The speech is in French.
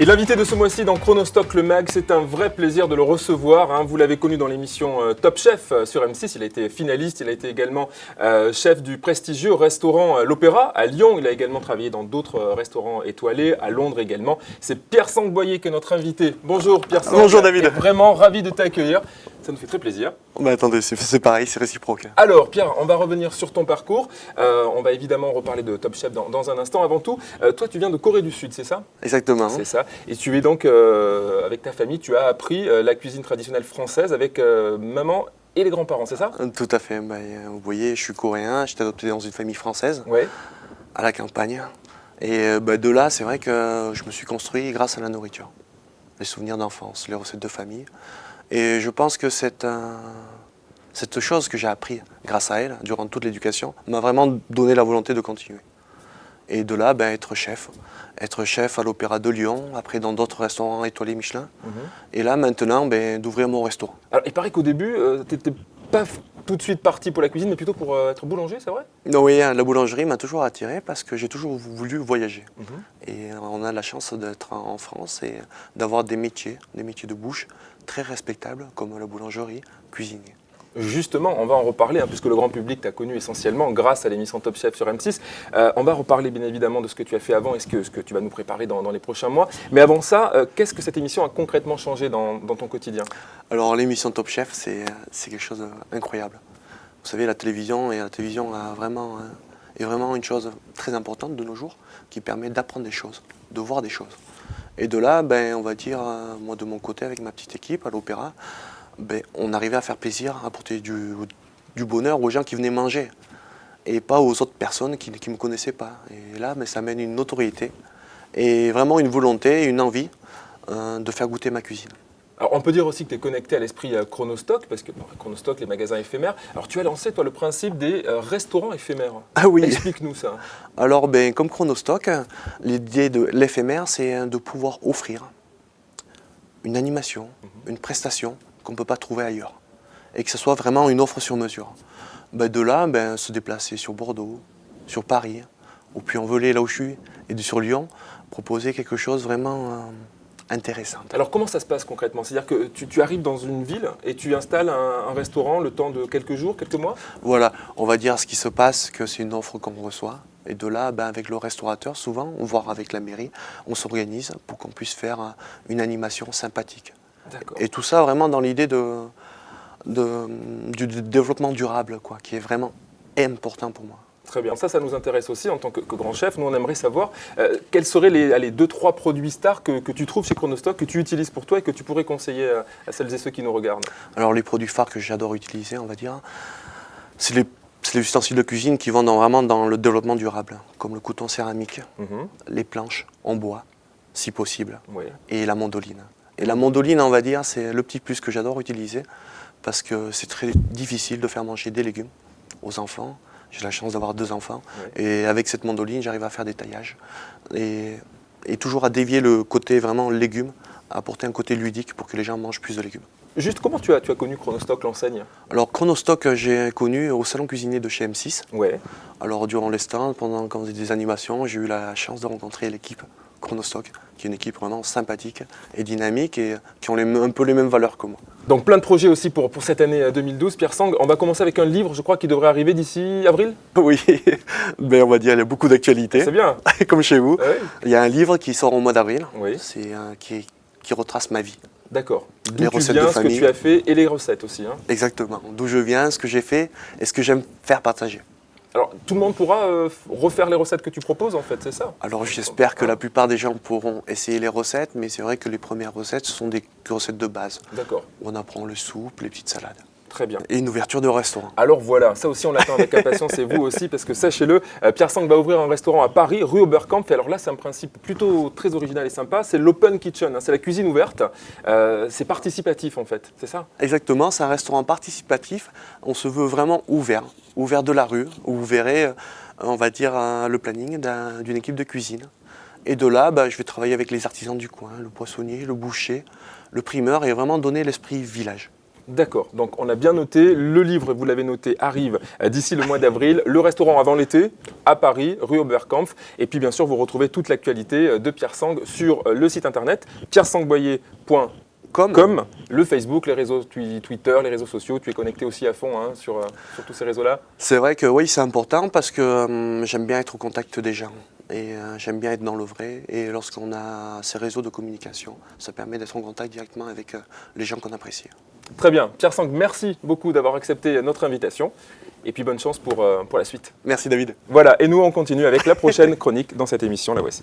Et l'invité de ce mois-ci dans Chronostock le mag, c'est un vrai plaisir de le recevoir. Vous l'avez connu dans l'émission Top Chef sur M6, il a été finaliste, il a été également chef du prestigieux restaurant L'Opéra à Lyon. Il a également travaillé dans d'autres restaurants étoilés, à Londres également. C'est Pierre Sangboyer qui est notre invité. Bonjour Pierre Sang. Bonjour David. Vraiment ravi de t'accueillir. Ça nous fait très plaisir. Attendez, c'est pareil, c'est réciproque. Alors Pierre, on va revenir sur ton parcours. On va évidemment reparler de Top Chef dans un instant. Avant tout, toi tu viens de Corée du Sud, c'est ça ? Exactement. C'est ça. Et tu es donc, avec ta famille, tu as appris la cuisine traditionnelle française avec maman et les grands-parents, c'est ça ? Tout à fait. Vous voyez, je suis coréen, j'étais adopté dans une famille française, Ouais. à la campagne. Et de là, c'est vrai que je me suis construit grâce à la nourriture. Les souvenirs d'enfance, les recettes de famille. Et je pense que cette chose que j'ai appris grâce à elle, durant toute l'éducation, m'a vraiment donné la volonté de continuer. Et de là, être chef. Être chef à l'Opéra de Lyon, après dans d'autres restaurants étoilés Michelin. Et là, maintenant, d'ouvrir mon restaurant. Alors, il paraît qu'au début, tu n'étais pas tout de suite parti pour la cuisine, mais plutôt pour être boulanger, c'est vrai ? Non, oui, la boulangerie m'a toujours attiré parce que j'ai toujours voulu voyager. Et on a la chance d'être en France et d'avoir des métiers de bouche très respectables comme la boulangerie, cuisinier. Justement, on va en reparler, puisque le grand public t'a connu essentiellement grâce à l'émission Top Chef sur M6. On va reparler bien évidemment de ce que tu as fait avant et ce que tu vas nous préparer dans les prochains mois. Mais avant ça, qu'est-ce que cette émission a concrètement changé dans ton quotidien ? Alors l'émission Top Chef, c'est quelque chose d'incroyable. Vous savez, la télévision est vraiment une chose très importante de nos jours qui permet d'apprendre des choses, de voir des choses. Et de là, on va dire, moi de mon côté avec ma petite équipe à l'Opéra, on arrivait à faire plaisir, à apporter du bonheur aux gens qui venaient manger et pas aux autres personnes qui ne me connaissaient pas. Et là, ça amène une notoriété et vraiment une volonté, une envie de faire goûter ma cuisine. Alors, on peut dire aussi que tu es connecté à l'esprit Chronostock, parce que Chronostock, les magasins éphémères. Alors, tu as lancé, toi, le principe des restaurants éphémères. Ah oui. Explique-nous ça. Alors, comme Chronostock, l'idée de l'éphémère, c'est de pouvoir offrir une animation, une prestation qu'on ne peut pas trouver ailleurs. Et que ce soit vraiment une offre sur mesure. De là, se déplacer sur Bordeaux, sur Paris, au Puy-en-Velay, là où je suis, et sur Lyon, proposer quelque chose vraiment intéressant. Alors comment ça se passe concrètement ? C'est-à-dire que tu arrives dans une ville et tu installes un restaurant le temps de quelques jours, quelques mois ? Voilà, on va dire ce qui se passe, que c'est une offre qu'on reçoit. Et de là, avec le restaurateur, souvent, voire avec la mairie, on s'organise pour qu'on puisse faire une animation sympathique. D'accord. Et tout ça vraiment dans l'idée du développement durable, qui est vraiment important pour moi. Très bien. Ça nous intéresse aussi en tant que grand chef. Nous, on aimerait savoir quels seraient les 2-3 produits stars que tu trouves chez Chronostock, que tu utilises pour toi et que tu pourrais conseiller à celles et ceux qui nous regardent. Alors les produits phares que j'adore utiliser, on va dire, c'est les ustensiles de cuisine qui vont vraiment dans le développement durable, comme le couteau en céramique, les planches en bois, si possible, et la mandoline. Et la mandoline, on va dire, c'est le petit plus que j'adore utiliser parce que c'est très difficile de faire manger des légumes aux enfants. J'ai la chance d'avoir 2 enfants et avec cette mandoline, j'arrive à faire des taillages et toujours à dévier le côté vraiment légumes, à apporter un côté ludique pour que les gens mangent plus de légumes. Juste, comment tu as connu Chronostock, l'enseigne ? Alors Chronostock, j'ai connu au salon cuisinier de chez M6. Ouais. Alors durant les stands, pendant qu'on faisait des animations, j'ai eu la chance de rencontrer l'équipe Chronostock, qui est une équipe vraiment sympathique et dynamique et qui ont un peu les mêmes valeurs que moi. Donc plein de projets aussi pour cette année 2012. Pierre Sang, on va commencer avec un livre, je crois, qui devrait arriver d'ici avril ? Oui, on va dire qu'il y a beaucoup d'actualités. C'est bien. Comme chez vous. Ouais. Il y a un livre qui sort au mois d'avril, Oui. qui retrace ma vie. D'accord. Les D'où tu recettes viens, de ce que famille. tu as fait et les recettes aussi. Exactement. D'où je viens, ce que j'ai fait et ce que j'aime faire partager. Alors, tout le monde pourra refaire les recettes que tu proposes, en fait, c'est ça ? Alors j'espère que la plupart des gens pourront essayer les recettes, mais c'est vrai que les premières recettes, ce sont des recettes de base. D'accord. On apprend le soupe, les petites salades. Très bien. Et une ouverture de restaurant. Alors voilà, ça aussi on l'attend avec impatience et vous aussi, parce que sachez-le, Pierre Sang va ouvrir un restaurant à Paris, rue Oberkampf. Et alors là, c'est un principe plutôt très original et sympa, c'est l'open kitchen, c'est la cuisine ouverte. C'est participatif en fait, c'est ça ? Exactement, c'est un restaurant participatif. On se veut vraiment ouvert de la rue, où vous verrez, on va dire, le planning d'une équipe de cuisine. Et de là, je vais travailler avec les artisans du coin, le poissonnier, le boucher, le primeur, et vraiment donner l'esprit village. D'accord, donc on a bien noté, le livre, vous l'avez noté, arrive d'ici le mois d'avril, le restaurant avant l'été, à Paris, rue Oberkampf, et puis bien sûr vous retrouvez toute l'actualité de Pierre Sang sur le site internet pierresangboyer.com, le Facebook, les réseaux Twitter, les réseaux sociaux, tu es connecté aussi à fond hein, sur tous ces réseaux-là? C'est vrai que oui, c'est important parce que j'aime bien être au contact des gens. Et j'aime bien être dans le vrai. Et lorsqu'on a ces réseaux de communication, ça permet d'être en contact directement avec les gens qu'on apprécie. Très bien. Pierre Sang, merci beaucoup d'avoir accepté notre invitation. Et puis bonne chance pour la suite. Merci David. Voilà, et nous on continue avec la prochaine chronique dans cette émission, la voici.